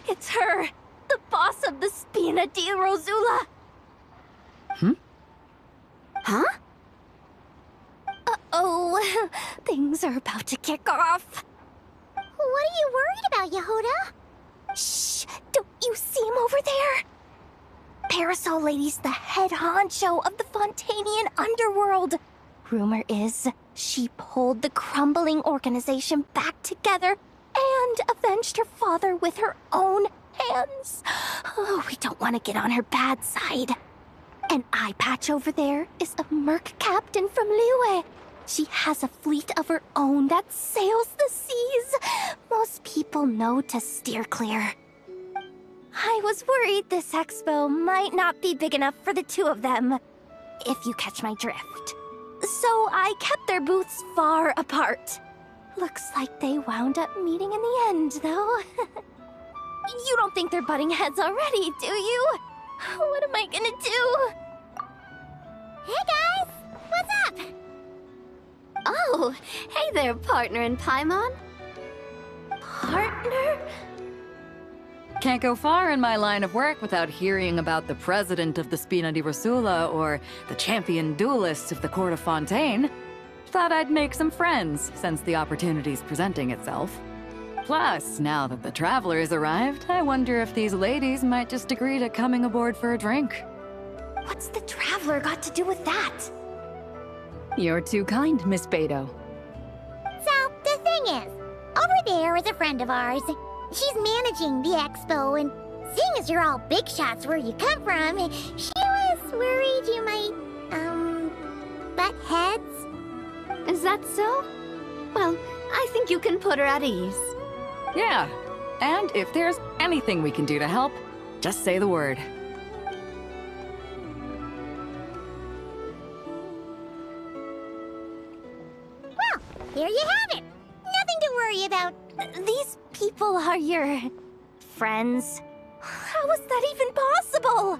It's her! The boss of the Spina di Rosula! Huh? Uh-oh, things are about to kick off. What are you worried about, Yehuda? Shh! Don't you see him over there? Parasol Lady's the head honcho of the Fontanian underworld. Rumor is she pulled the crumbling organization back together and avenged her father with her own hands. Oh, we don't want to get on her bad side. An eye patch over there is a merc captain from Liyue. She has a fleet of her own that sails the seas. Most people know to steer clear. I was worried this expo might not be big enough for the two of them, if you catch my drift. So I kept their booths far apart. Looks like they wound up meeting in the end, though. You don't think they're butting heads already, do you? What am I gonna do? Hey guys! What's up? Oh, hey there, partner in Paimon. Partner? Can't go far in my line of work without hearing about the president of the Spina di Rosula or the champion duelist of the court of Fontaine. Thought I'd make some friends since the opportunity's presenting itself. Plus, now that the traveler's arrived, I wonder if these ladies might just agree to coming aboard for a drink. What's the traveler got to do with that? You're too kind, Miss Beto. So, the thing is, over there is a friend of ours. She's managing the expo, and seeing as you're all big shots where you come from, she was worried you might, butt heads. Is that so? Well, I think you can put her at ease. Yeah, and if there's anything we can do to help, just say the word. Well, there you have it. Nothing to worry about. These people are your friends. How is that even possible?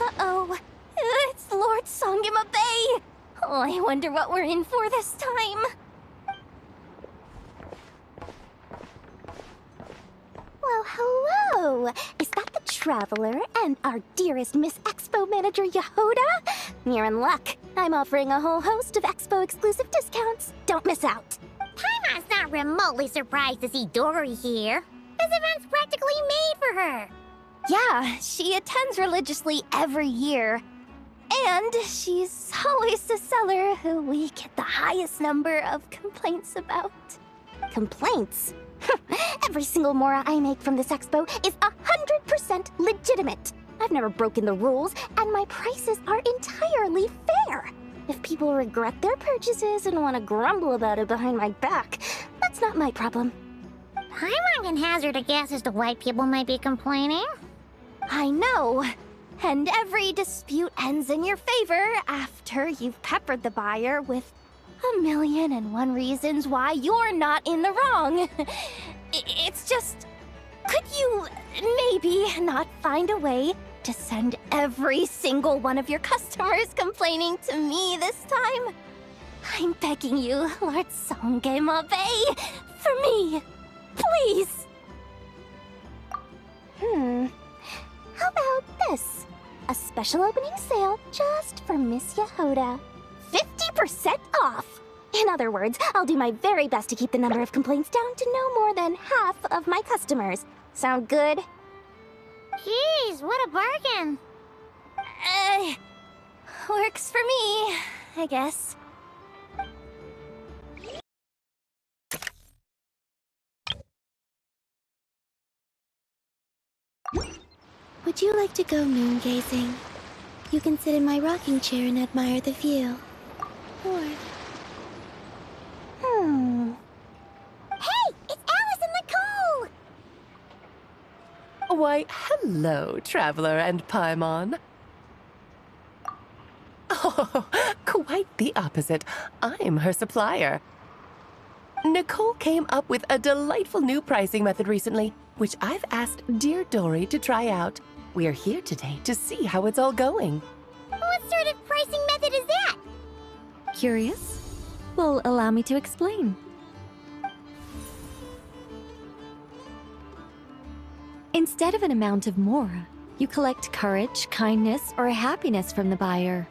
Uh-oh. It's Lord Songima Bay. Oh, I wonder what we're in for this time. Well, hello! Is that the Traveler and our dearest Miss Expo Manager Yehuda? You're in luck. I'm offering a whole host of Expo exclusive discounts. Don't miss out. Paimon's not remotely surprised to see Dory here. This event's practically made for her. Yeah, she attends religiously every year. And she's always the seller who we get the highest number of complaints about. Complaints? Every single mora I make from this expo is 100% legitimate. I've never broken the rules, and my prices are entirely fair. If people regret their purchases and want to grumble about it behind my back, that's not my problem. Paimon can hazard a guess as to why people might be complaining. I know. And every dispute ends in your favor after you've peppered the buyer with 1,000,001 reasons why you're not in the wrong. It's just, could you maybe not find a way to send every single one of your customers complaining to me this time? I'm begging you, Lord Songema Bay, for me, please. How about this? A special opening sale just for Miss Yehuda. 50% off! In other words, I'll do my very best to keep the number of complaints down to no more than half of my customers. Sound good? Jeez, what a bargain. Works for me, I guess. Would you like to go moon gazing? You can sit in my rocking chair and admire the view. Or... Hey, it's Alice and Nicole! Why, hello, Traveler and Paimon. Oh, quite the opposite. I'm her supplier. Nicole came up with a delightful new pricing method recently, which I've asked dear Dory to try out. We're here today to see how it's all going. What sort of pricing method is that? Curious? Well, allow me to explain. Instead of an amount of more, you collect courage, kindness, or happiness from the buyer.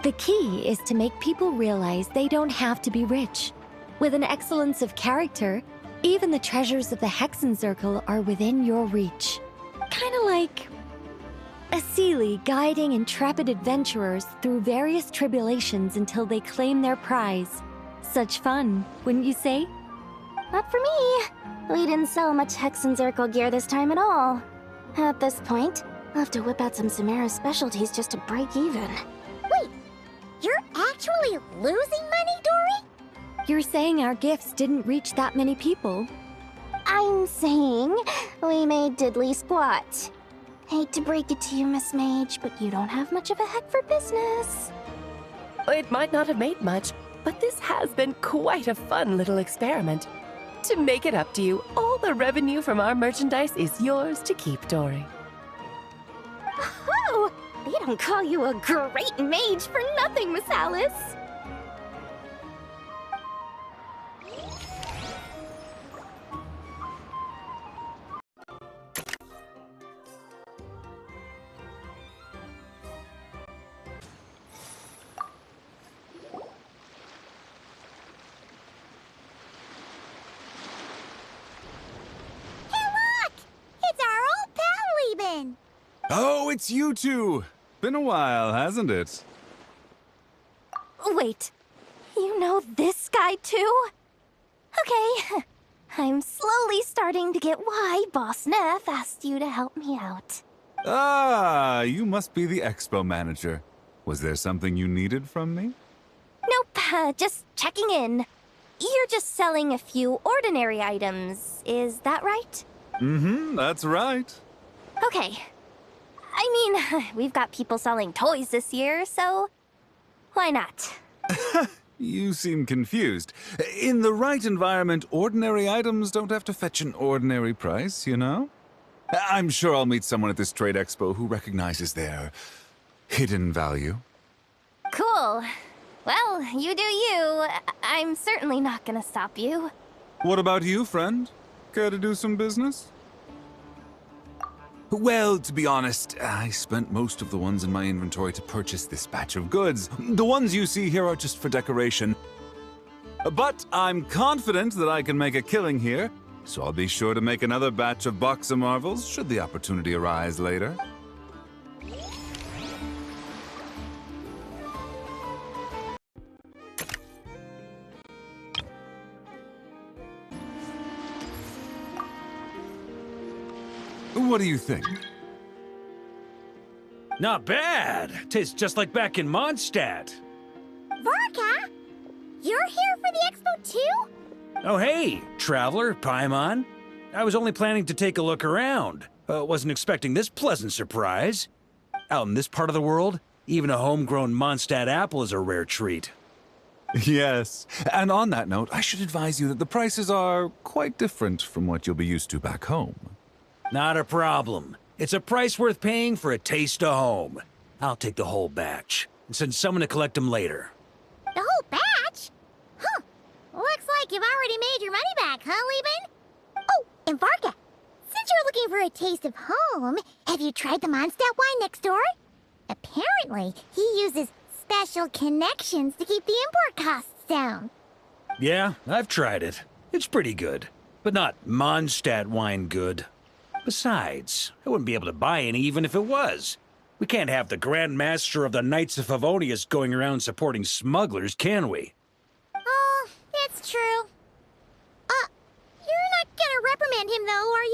The key is to make people realize they don't have to be rich. With an excellence of character, even the treasures of the Hexen Circle are within your reach. Kinda like a Sealy guiding intrepid adventurers through various tribulations until they claim their prize. Such fun, wouldn't you say? Not for me. We didn't sell much Hexen Circle gear this time at all. At this point, I'll have to whip out some Samara's specialties just to break even. Wait, you're actually losing money, Dory? You're saying our gifts didn't reach that many people? I'm saying we made diddly squat. Hate to break it to you, Miss Mage, but you don't have much of a heck for business. It might not have made much, but this has been quite a fun little experiment. To make it up to you, all the revenue from our merchandise is yours to keep, Dory. Oh, they don't call you a great mage for nothing, Miss Alice. Oh, it's you two! Been a while, hasn't it? Wait, you know this guy too? Okay, I'm slowly starting to get why Boss Neff asked you to help me out. Ah, you must be the expo manager. Was there something you needed from me? Nope, just checking in. You're just selling a few ordinary items, is that right? Mm-hmm, that's right. Okay. I mean, we've got people selling toys this year, so why not? You seem confused. In the right environment, ordinary items don't have to fetch an ordinary price, you know? I'm sure I'll meet someone at this trade expo who recognizes their hidden value. Cool. Well, you do you. I'm certainly not gonna stop you. What about you, friend? Care to do some business? Well, to be honest, I spent most of the ones in my inventory to purchase this batch of goods. The ones you see here are just for decoration. But I'm confident that I can make a killing here, so I'll be sure to make another batch of Box of Marvels should the opportunity arise later. What do you think? Not bad. Tastes just like back in Mondstadt. Varka? You're here for the expo too? Oh hey, Traveler, Paimon. I was only planning to take a look around. Wasn't expecting this pleasant surprise. Out in this part of the world, even a homegrown Mondstadt apple is a rare treat. Yes, and on that note, I should advise you that the prices are quite different from what you'll be used to back home. Not a problem. It's a price worth paying for a taste of home. I'll take the whole batch and send someone to collect them later. The whole batch? Huh. Looks like you've already made your money back, huh, Lieben? Oh, and Varka, since you're looking for a taste of home, have you tried the Mondstadt wine next door? Apparently, he uses special connections to keep the import costs down. Yeah, I've tried it. It's pretty good, but not Mondstadt wine good. Besides, I wouldn't be able to buy any even if it was. We can't have the Grand Master of the Knights of Favonius going around supporting smugglers, can we? Oh, that's true. You're not gonna reprimand him though, are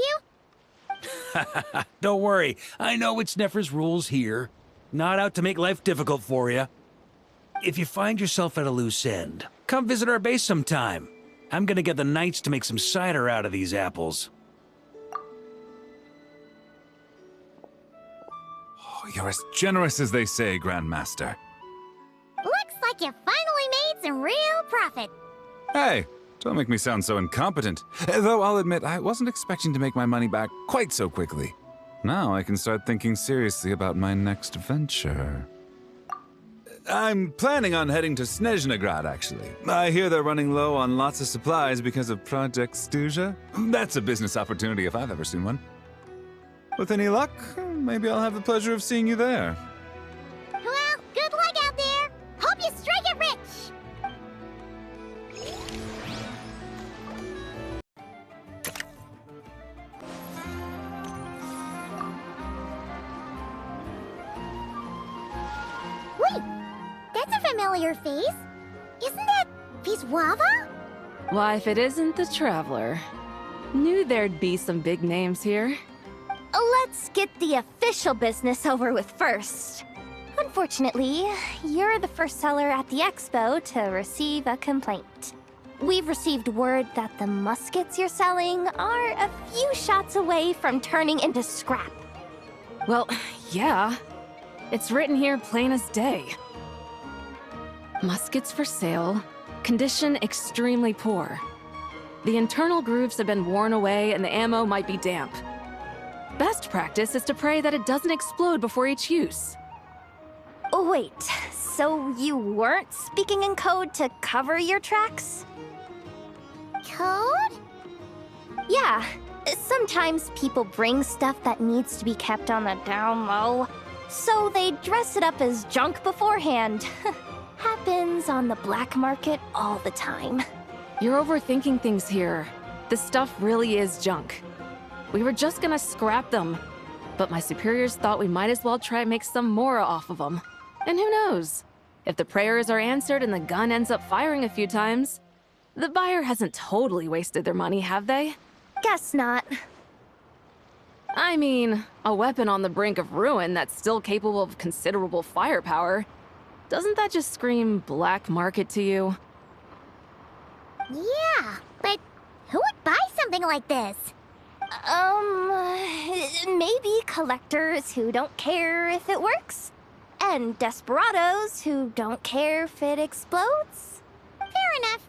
you? Don't worry, I know it's Nefer's rules here. Not out to make life difficult for you. If you find yourself at a loose end, come visit our base sometime. I'm gonna get the Knights to make some cider out of these apples. You're as generous as they say, Grandmaster. Looks like you finally made some real profit. Hey, Don't make me sound so incompetent. Though I'll admit, I wasn't expecting to make my money back quite so quickly. Now I can start thinking seriously about my next venture. I'm planning on heading to Snezhnograd, actually. I hear they're running low on lots of supplies because of Project Stuja. That's a business opportunity if I've ever seen one. With any luck, maybe I'll have the pleasure of seeing you there. Well, good luck out there. Hope you strike it rich. Wait, that's a familiar face. Isn't that Mr.Suave? Why, if it isn't the Traveler. Knew there'd be some big names here. Let's get the official business over with first. Unfortunately, you're the first seller at the expo to receive a complaint. We've received word that the muskets you're selling are a few shots away from turning into scrap. Well, yeah. It's written here plain as day. Muskets for sale. Condition extremely poor. The internal grooves have been worn away and the ammo might be damp. Best practice is to pray that it doesn't explode before each use. Oh, wait, so you weren't speaking in code to cover your tracks? Code? Yeah, sometimes people bring stuff that needs to be kept on the down low, so they dress it up as junk beforehand. Happens on the black market all the time. You're overthinking things here. This stuff really is junk. We were just gonna scrap them, but my superiors thought we might as well try and make some more off of them. And who knows? If the prayers are answered and the gun ends up firing a few times, the buyer hasn't totally wasted their money, have they? Guess not. I mean, a weapon on the brink of ruin that's still capable of considerable firepower. Doesn't that just scream black market to you? Yeah, but who would buy something like this? Maybe collectors who don't care if it works, and desperados who don't care if it explodes. Fair enough.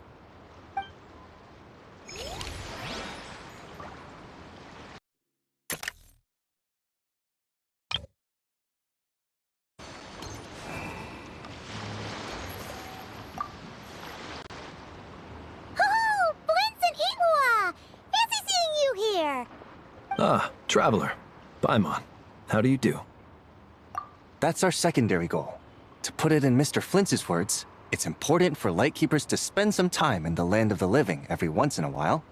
Oh, Blintz and Igwa! Fancy seeing you here! Ah, Traveler. Paimon. How do you do? That's our secondary goal. To put it in Mr. Flintz's words, it's important for Lightkeepers to spend some time in the land of the living every once in a while.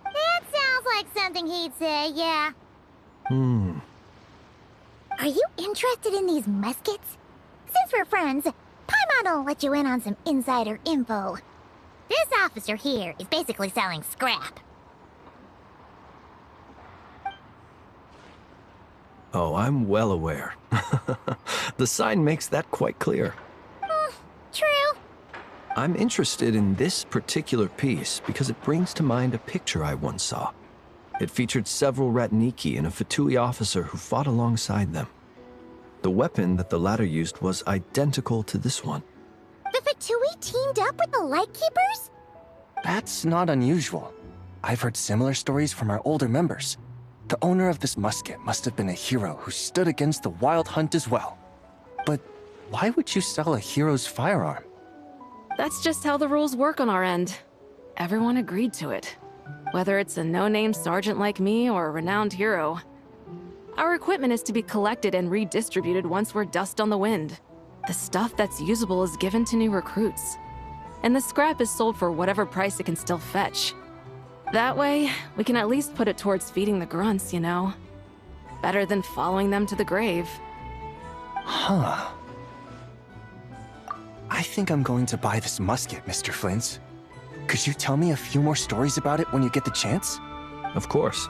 That sounds like something he'd say, yeah. Are you interested in these muskets? Since we're friends, Paimon will let you in on some insider info. This officer here is basically selling scrap. Oh, I'm well aware. The sign makes that quite clear. True. I'm interested in this particular piece because it brings to mind a picture I once saw. It featured several Ratniki and a Fatui officer who fought alongside them. The weapon that the latter used was identical to this one. The Fatui teamed up with the Lightkeepers? That's not unusual. I've heard similar stories from our older members. The owner of this musket must have been a hero who stood against the Wild Hunt as well. But why would you sell a hero's firearm? That's just how the rules work on our end. Everyone agreed to it. Whether it's a no-name sergeant like me or a renowned hero. Our equipment is to be collected and redistributed once we're dust on the wind. The stuff that's usable is given to new recruits. And the scrap is sold for whatever price it can still fetch. That way, we can at least put it towards feeding the grunts, you know? Better than following them to the grave. Huh. I think I'm going to buy this musket, Mr. Flintz. Could you tell me a few more stories about it when you get the chance? Of course.